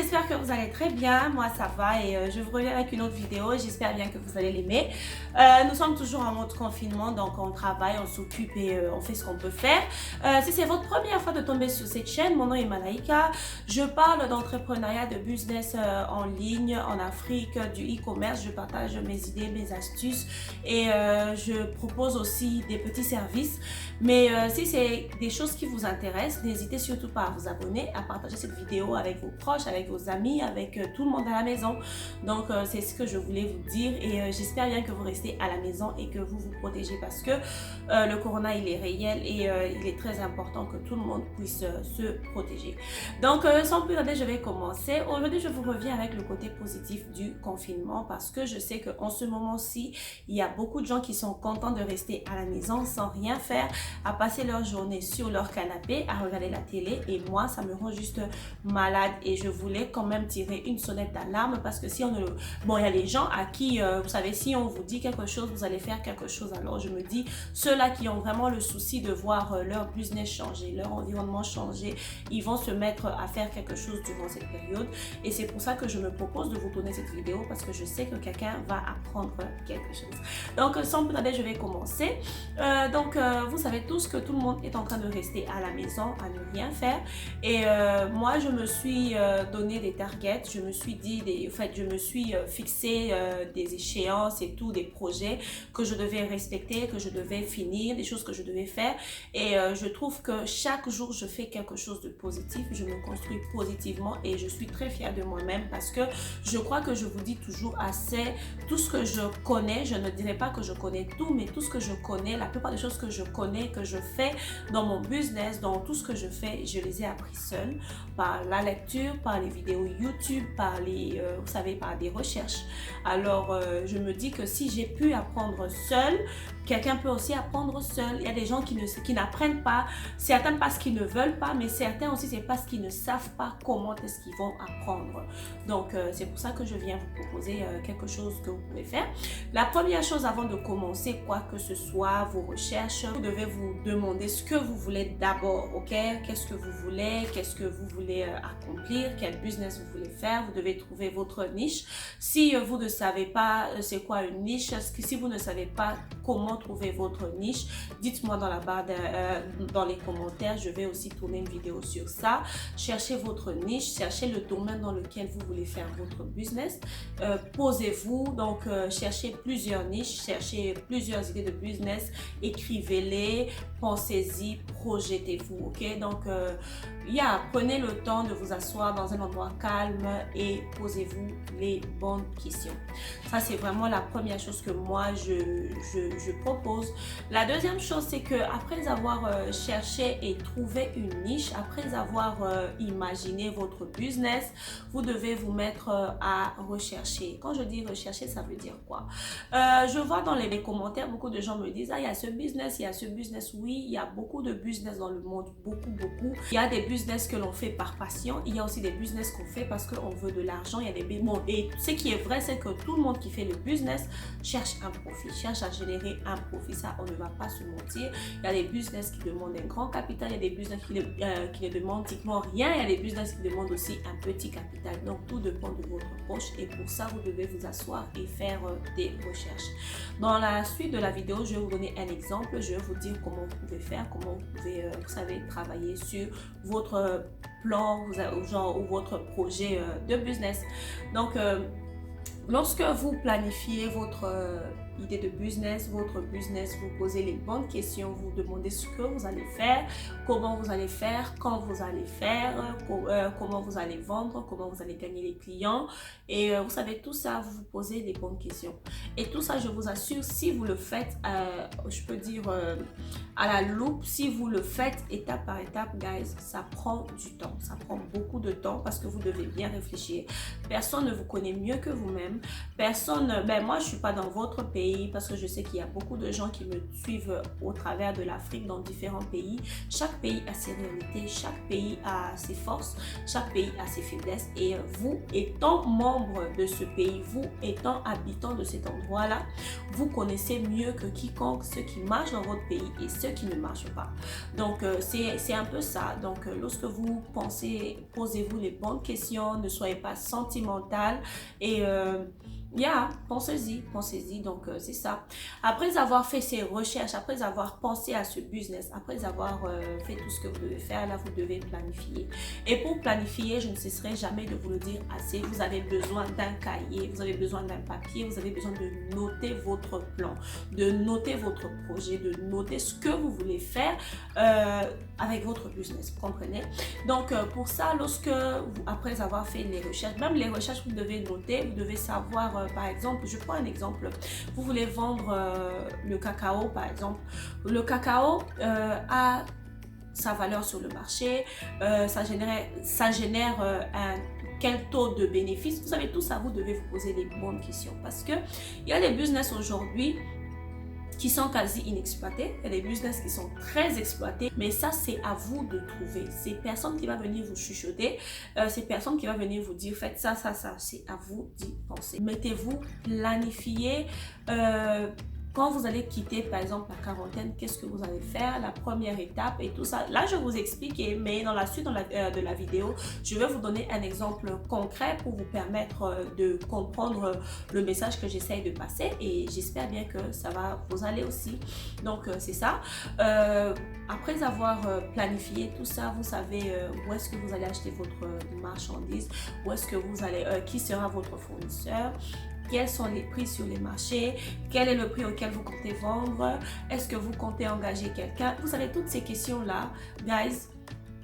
j'espère que vous allez très bien. Moi, ça va et je vous reviens avec une autre vidéo. J'espère bien que vous allez l'aimer. Nous sommes toujours en mode confinement, donc on travaille, on s'occupe et on fait ce qu'on peut faire. Si c'est votre première fois de tomber sur cette chaîne, mon nom est Malaika. Je parle d'entrepreneuriat, de business en ligne, en Afrique, du e-commerce. Je partage mes idées, mes astuces et je propose aussi des petits services. Mais si c'est des choses qui vous intéressent, n'hésitez surtout pas à vous abonner, à partager cette vidéo avec vos proches, avec vos amis, avec tout le monde à la maison. Donc c'est ce que je voulais vous dire et j'espère bien que vous restez à la maison et que vous vous protégez parce que le corona il est réel et il est très important que tout le monde puisse se protéger. Donc sans plus tarder, je vais commencer. Aujourd'hui, je vous reviens avec le côté positif du confinement parce que je sais qu'en ce moment-ci, il y a beaucoup de gens qui sont contents de rester à la maison sans rien faire, à passer leur journée sur leur canapé, à regarder la télé et moi, ça me rend juste malade et je voulais quand même tirer une sonnette d'alarme parce que si on ne... Bon, il y a des gens à qui, vous savez, si on vous dit quelque chose, vous allez faire quelque chose. Alors, je me dis, ceux-là qui ont vraiment le souci de voir leur business changer, leur environnement changer, ils vont se mettre à faire quelque chose durant cette période et c'est pour ça que je me propose de vous tourner cette vidéo parce que je sais que quelqu'un va apprendre quelque chose. Donc, sans plus tarder, je vais commencer. Vous savez tous que tout le monde est en train de rester à la maison, à ne rien faire et moi, je me suis donné des targets, je me suis dit, je me suis fixé des échéances et tout, des projets que je devais respecter, que je devais finir, des choses que je devais faire et je trouve que chaque jour, je fais quelque chose de positif, je me construis positivement et je suis très fière de moi-même parce que je crois que je vous dis toujours assez, tout ce que je connais, je ne dirais pas que je connais tout, mais tout ce que je connais, la plupart des choses que je connais, que je fais dans mon business, dans tout ce que je fais, je les ai appris seule, par la lecture, par les vidéos YouTube, par les, vous savez, par des recherches. Alors, je me dis que si j'ai pu apprendre seule, quelqu'un peut aussi apprendre seul. Il y a des gens qui n'apprennent pas, certains parce qu'ils ne veulent pas, mais certains aussi c'est parce qu'ils ne savent pas comment est-ce qu'ils vont apprendre. Donc, c'est pour ça que je viens vous proposer quelque chose que vous pouvez faire. La première chose avant de commencer quoi que ce soit, vos recherches, vous devez vous demander ce que vous voulez d'abord, ok? Qu'est-ce que vous voulez? Qu'est-ce que vous voulez accomplir? Quel business vous voulez faire? Vous devez trouver votre niche. Si vous ne savez pas c'est quoi une niche, si vous ne savez pas comment trouver votre niche, dites-moi dans la barre dans les commentaires, je vais aussi tourner une vidéo sur ça. Cherchez votre niche, cherchez le domaine dans lequel vous voulez faire votre business. Posez-vous, donc cherchez plusieurs niches, cherchez plusieurs idées de business, écrivez-les, pensez-y, projetez-vous, ok? Donc, prenez le temps de vous asseoir dans un endroit calme et posez-vous les bonnes questions. Ça, c'est vraiment la première chose que moi, je propose. La deuxième chose, c'est que après avoir cherché et trouvé une niche, après avoir imaginé votre business, vous devez vous mettre à rechercher. Quand je dis rechercher, ça veut dire quoi? Je vois dans les commentaires, beaucoup de gens me disent, ah, il y a ce business, il y a ce business. Oui, il y a beaucoup de business dans le monde, beaucoup. Il y a des business que l'on fait par passion, il y a aussi des business qu'on fait parce qu'on veut de l'argent, il y a des bon, et ce qui est vrai, c'est que tout le monde qui fait le business cherche un profit, cherche à générer un profit. Ça, on ne va pas se mentir. Il y a des business qui demandent un grand capital, il y a des business qui ne demandent pratiquement rien, il y a des business qui demandent aussi un petit capital. Donc, tout dépend de votre poche et pour ça, vous devez vous asseoir et faire des recherches. Dans la suite de la vidéo, je vais vous donner un exemple. Je vais vous dire comment vous pouvez faire, comment vous pouvez, vous savez, travailler sur votre plan ou votre projet de business. Donc, lorsque vous planifiez votre idée de business, votre business, vous posez les bonnes questions, vous demandez ce que vous allez faire, comment vous allez faire, quand vous allez faire, comment vous allez vendre, comment vous allez gagner les clients et vous savez tout ça, vous vous posez les bonnes questions. Et tout ça, je vous assure, si vous le faites, je peux dire à la loupe, si vous le faites étape par étape, guys, ça prend du temps, ça prend beaucoup de temps parce que vous devez bien réfléchir. Personne ne vous connaît mieux que vous-même. Personne, moi je suis pas dans votre pays. pays, parce que je sais qu'il y a beaucoup de gens qui me suivent au travers de l'Afrique dans différents pays. Chaque pays a ses réalités, chaque pays a ses forces, chaque pays a ses faiblesses. Et vous, étant membre de ce pays, vous étant habitant de cet endroit-là, vous connaissez mieux que quiconque ce qui marche dans votre pays et ce qui ne marche pas. Donc, c'est un peu ça. Donc, lorsque vous pensez, posez-vous les bonnes questions, ne soyez pas sentimental et pensez-y. Donc, c'est ça. Après avoir fait ces recherches, après avoir pensé à ce business, après avoir fait tout ce que vous devez faire, là, vous devez planifier. Et pour planifier, je ne cesserai jamais de vous le dire assez, vous avez besoin d'un cahier, vous avez besoin d'un papier, vous avez besoin de noter votre plan, de noter votre projet, de noter ce que vous voulez faire avec votre business, vous comprenez? Donc, pour ça, après avoir fait les recherches, même les recherches, vous devez noter, vous devez savoir, par exemple, je prends un exemple, vous voulez vendre le cacao, par exemple. Le cacao a sa valeur sur le marché, ça génère quel taux de bénéfice. Vous savez, tout ça, vous devez vous poser les bonnes questions parce que il y a des business aujourd'hui qui sont quasi inexploités. Il y a des business qui sont très exploités, mais ça, c'est à vous de trouver. C'est personne qui va venir vous chuchoter, c'est personne qui va venir vous dire, faites ça, c'est à vous d'y penser. Mettez-vous, planifiez, quand vous allez quitter, par exemple, la quarantaine, qu'est-ce que vous allez faire, la première étape et tout ça. Là, je vais vous expliquer, mais dans la suite de la vidéo, je vais vous donner un exemple concret pour vous permettre de comprendre le message que j'essaye de passer et j'espère bien que ça va vous aller aussi. Donc, c'est ça. Après avoir planifié tout ça, vous savez où est-ce que vous allez acheter votre marchandise, où est-ce que vous allez, qui sera votre fournisseur, quels sont les prix sur les marchés, quel est le prix auquel vous comptez vendre, est-ce que vous comptez engager quelqu'un. Vous savez, toutes ces questions-là, guys,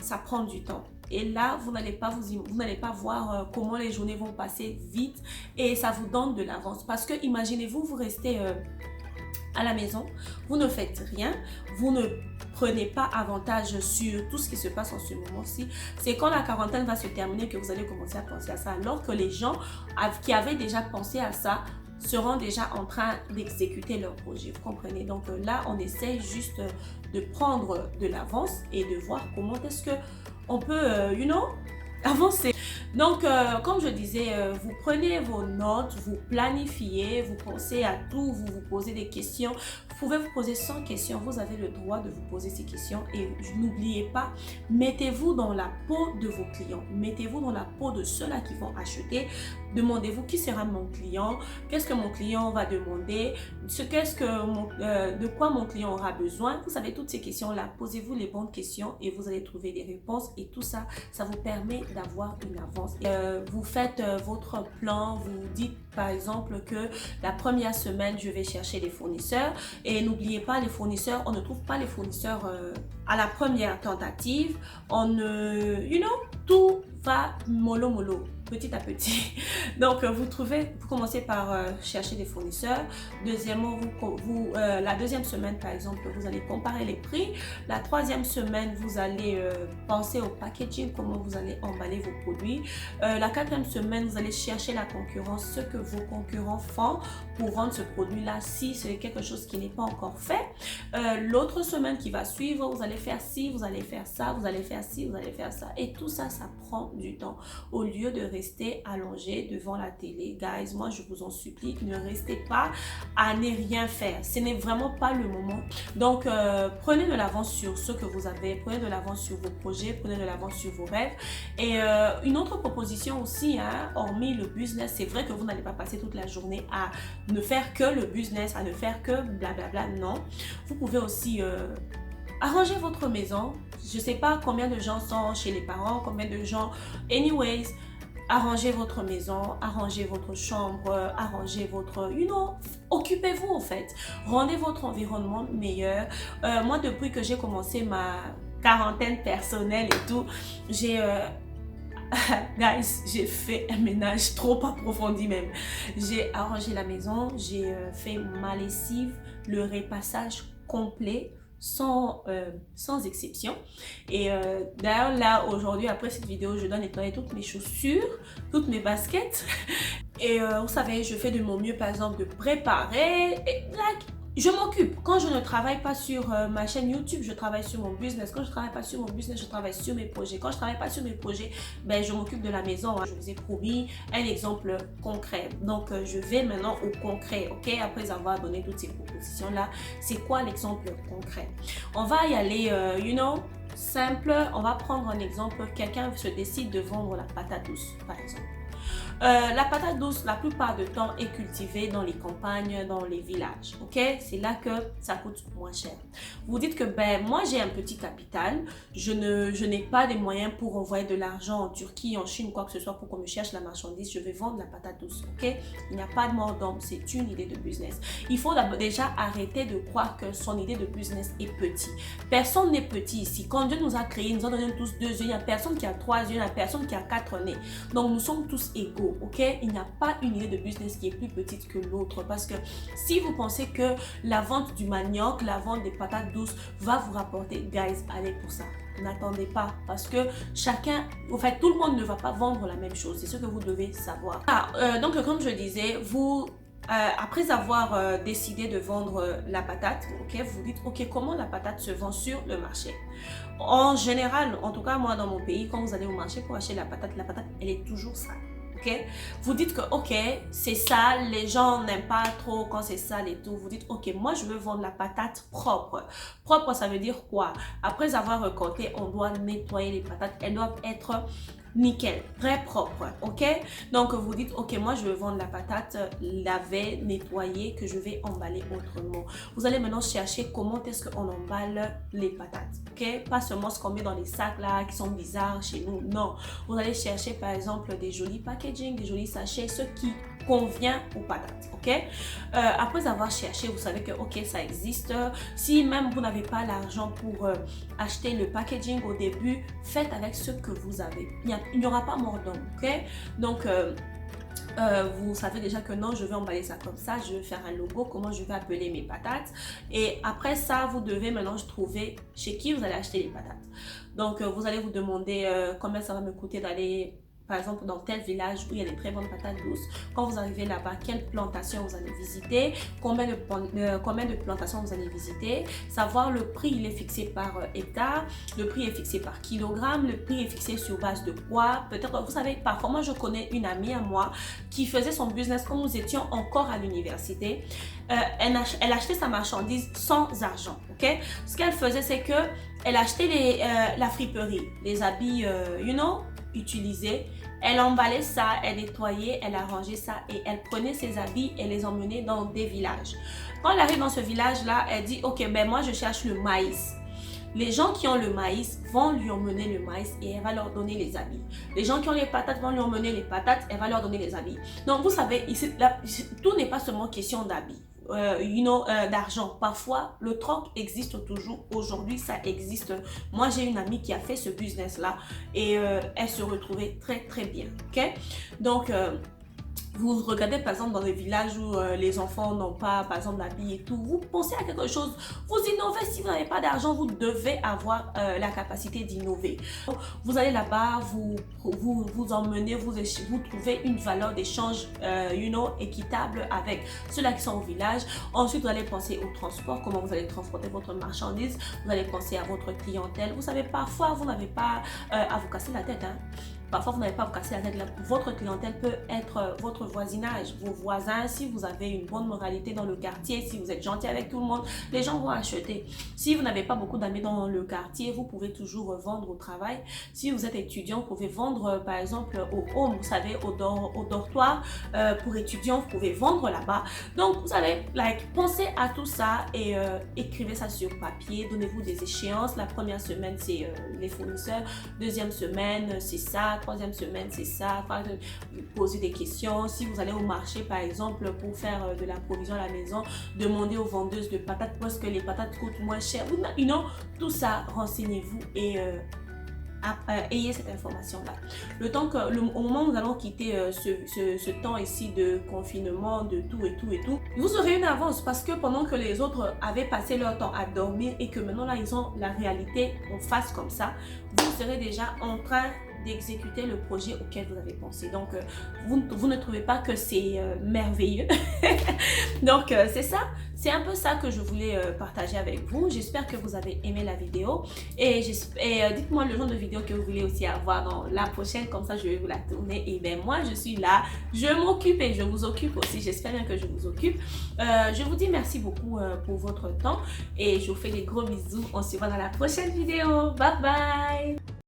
ça prend du temps. Et là, vous n'allez pas voir comment les journées vont passer vite et ça vous donne de l'avance. Parce que imaginez-vous, vous restez à la maison, vous ne faites rien, vous ne prenez pas avantage sur tout ce qui se passe en ce moment-ci. C'est quand la quarantaine va se terminer que vous allez commencer à penser à ça, alors que les gens qui avaient déjà pensé à ça seront déjà en train d'exécuter leur projet, vous comprenez? Donc là, on essaie juste de prendre de l'avance et de voir comment est-ce que on peut, avancer. Donc, comme je disais, vous prenez vos notes, vous planifiez, vous pensez à tout, vous vous posez des questions. Vous pouvez vous poser 100 questions, vous avez le droit de vous poser ces questions et n'oubliez pas, mettez-vous dans la peau de vos clients, mettez-vous dans la peau de ceux-là qui vont acheter. Demandez-vous qui sera mon client, qu'est-ce que mon client va demander, de quoi mon client aura besoin. Vous savez, toutes ces questions-là, posez-vous les bonnes questions et vous allez trouver des réponses et tout ça, ça vous permet d'avoir une avance. Vous faites votre plan, vous dites par exemple que la première semaine, je vais chercher des fournisseurs et n'oubliez pas les fournisseurs, on ne trouve pas les fournisseurs à la première tentative, tout va mollo petit à petit. Donc, vous commencez par chercher des fournisseurs. Deuxièmement, la deuxième semaine, par exemple, vous allez comparer les prix. La troisième semaine, vous allez penser au packaging, comment vous allez emballer vos produits. La quatrième semaine, vous allez chercher la concurrence, ce que vos concurrents font pour vendre ce produit-là, si c'est quelque chose qui n'est pas encore fait. L'autre semaine qui va suivre, vous allez faire ci, vous allez faire ça, vous allez faire ci, vous allez faire ça. Et tout ça, ça prend du temps. Au lieu de rester allongé devant la télé, guys, moi je vous en supplie, ne restez pas à ne rien faire. Ce n'est vraiment pas le moment. Donc, prenez de l'avance sur ce que vous avez, prenez de l'avance sur vos projets, prenez de l'avance sur vos rêves. Et une autre proposition aussi, hormis le business, c'est vrai que vous n'allez pas passer toute la journée à ne faire que le business, à ne faire que blablabla, non. Vous pouvez aussi arranger votre maison. Je ne sais pas combien de gens sont chez les parents, combien de gens... Anyways, arrangez votre maison, arrangez votre chambre, arrangez votre... occupez-vous en fait. Rendez votre environnement meilleur. Moi, depuis que j'ai commencé ma quarantaine personnelle et tout, guys, j'ai fait un ménage trop approfondi même. J'ai arrangé la maison, j'ai fait ma lessive, le repassage complet, sans exception. Et d'ailleurs là aujourd'hui, après cette vidéo, je dois nettoyer toutes mes chaussures, toutes mes baskets Et vous savez, je fais de mon mieux, par exemple, de préparer. Et, like, je m'occupe. Quand je ne travaille pas sur ma chaîne YouTube, je travaille sur mon business. Quand je ne travaille pas sur mon business, je travaille sur mes projets. Quand je ne travaille pas sur mes projets, ben, je m'occupe de la maison. Je vous ai promis un exemple concret. Donc, je vais maintenant au concret, ok? Après avoir donné toutes ces propositions-là, c'est quoi l'exemple concret? On va y aller, simple. On va prendre un exemple. Quelqu'un se décide de vendre la patate douce, par exemple. La patate douce, la plupart du temps, est cultivée dans les campagnes, dans les villages. Ok, c'est là que ça coûte moins cher. Vous dites que ben moi j'ai un petit capital, je n'ai pas les moyens pour envoyer de l'argent en Turquie, en Chine, quoi que ce soit pour qu'on me cherche la marchandise. Je vais vendre la patate douce. Ok, il n'y a pas de mort d'homme, c'est une idée de business. Il faut déjà arrêter de croire que son idée de business est petite. Personne n'est petit ici. Quand Dieu nous a créés, il nous a donné tous 2 yeux. Il n'y a personne qui a 3 yeux, il n'y a personne qui a 4 nez. Donc nous sommes tous égaux. Ok, il n'y a pas une idée de business qui est plus petite que l'autre, parce que si vous pensez que la vente du manioc, la vente des patates douces va vous rapporter, guys, allez pour ça. N'attendez pas, parce que chacun, en fait, tout le monde ne va pas vendre la même chose. C'est ce que vous devez savoir. Donc, comme je disais, vous après avoir décidé de vendre la patate, ok, vous dites, ok, comment la patate se vend sur le marché? En général, en tout cas, moi, dans mon pays, quand vous allez au marché pour acheter la patate, elle est toujours sale. Okay? Vous dites que ok, c'est sale, les gens n'aiment pas trop quand c'est sale et tout. Vous dites ok, moi je veux vendre la patate propre. Propre, ça veut dire quoi? Après avoir récolté, on doit nettoyer les patates. Elles doivent être nickel, très propre, ok? Donc vous dites ok, moi je veux vendre la patate lavée, nettoyée, que je vais emballer autrement. Vous allez maintenant chercher comment est-ce qu'on emballe les patates, ok? Pas seulement ce qu'on met dans les sacs là qui sont bizarres chez nous, non. Vous allez chercher par exemple des jolis packaging, des jolis sachets, ce qui convient aux patates, ok? Après avoir cherché, vous savez que ok, ça existe. Si même vous n'avez pas l'argent pour acheter le packaging au début, faites avec ce que vous avez. Il n'y aura pas mort d'homme, ok? Donc vous savez déjà que non, je vais emballer ça comme ça, je vais faire un logo, comment je vais appeler mes patates. Et après ça, vous devez maintenant trouver chez qui vous allez acheter les patates. Donc vous allez vous demander combien ça va me coûter d'aller par exemple dans tel village où il y a des très bonnes patates douces. Quand vous arrivez là-bas, quelle plantation vous allez visiter, combien de plantations vous allez visiter, savoir le prix, il est fixé par hectare, le prix est fixé par kilogramme, le prix est fixé sur base de quoi. Peut-être, vous savez, parfois moi je connais une amie à moi qui faisait son business quand nous étions encore à l'université. Elle achetait sa marchandise sans argent, ok? Ce qu'elle faisait, c'est que elle achetait la friperie, les habits, utilisés. Elle emballait ça, elle nettoyait, elle arrangeait ça et elle prenait ses habits et les emmenait dans des villages. Quand elle arrive dans ce village-là, elle dit, ok, ben moi je cherche le maïs. Les gens qui ont le maïs vont lui emmener le maïs et elle va leur donner les habits. Les gens qui ont les patates vont lui emmener les patates, elle va leur donner les habits. Donc vous savez, ici, tout n'est pas seulement question d'habits. D'argent. Parfois, le troc existe toujours. Aujourd'hui, ça existe. Moi, j'ai une amie qui a fait ce business-là et elle se retrouvait très, très bien. Ok? Donc, vous regardez par exemple dans les villages où les enfants n'ont pas par exemple d'habits et tout, vous pensez à quelque chose, vous innovez. Si vous n'avez pas d'argent, vous devez avoir la capacité d'innover. Vous allez là-bas, vous emmenez, vous trouvez une valeur d'échange équitable avec ceux-là qui sont au village. Ensuite, vous allez penser au transport, comment vous allez transporter votre marchandise, vous allez penser à votre clientèle. Vous savez, parfois vous n'avez pas à vous casser la tête, hein. Parfois, vous n'avez pas à vous casser la tête. Votre clientèle peut être votre voisinage, vos voisins. Si vous avez une bonne moralité dans le quartier, si vous êtes gentil avec tout le monde, les gens vont acheter. Si vous n'avez pas beaucoup d'amis dans le quartier, vous pouvez toujours vendre au travail. Si vous êtes étudiant, vous pouvez vendre par exemple au home, vous savez, au dortoir pour étudiants, vous pouvez vendre là-bas. Donc, vous savez, pensez à tout ça et écrivez ça sur papier. Donnez-vous des échéances. La première semaine, c'est les fournisseurs. Deuxième semaine, c'est ça. Troisième semaine, c'est ça. Vous posez des questions. Si vous allez au marché, par exemple, pour faire de la provision à la maison, demandez aux vendeuses de patates parce que les patates coûtent moins cher. Tout ça, renseignez-vous et ayez cette information-là. Au moment où nous allons quitter ce temps ici de confinement, de tout et tout et tout, vous aurez une avance parce que pendant que les autres avaient passé leur temps à dormir et que maintenant là, ils ont la réalité en face comme ça, vous serez déjà en train d'exécuter le projet auquel vous avez pensé. Donc, vous ne trouvez pas que c'est merveilleux. Donc, c'est ça. C'est un peu ça que je voulais partager avec vous. J'espère que vous avez aimé la vidéo. Et, dites-moi le genre de vidéo que vous voulez aussi avoir dans la prochaine. Comme ça, je vais vous la tourner. Et bien, moi, je suis là. Je m'occupe et je vous occupe aussi. J'espère bien que je vous occupe. Je vous dis merci beaucoup pour votre temps. Et je vous fais des gros bisous. On se voit dans la prochaine vidéo. Bye bye!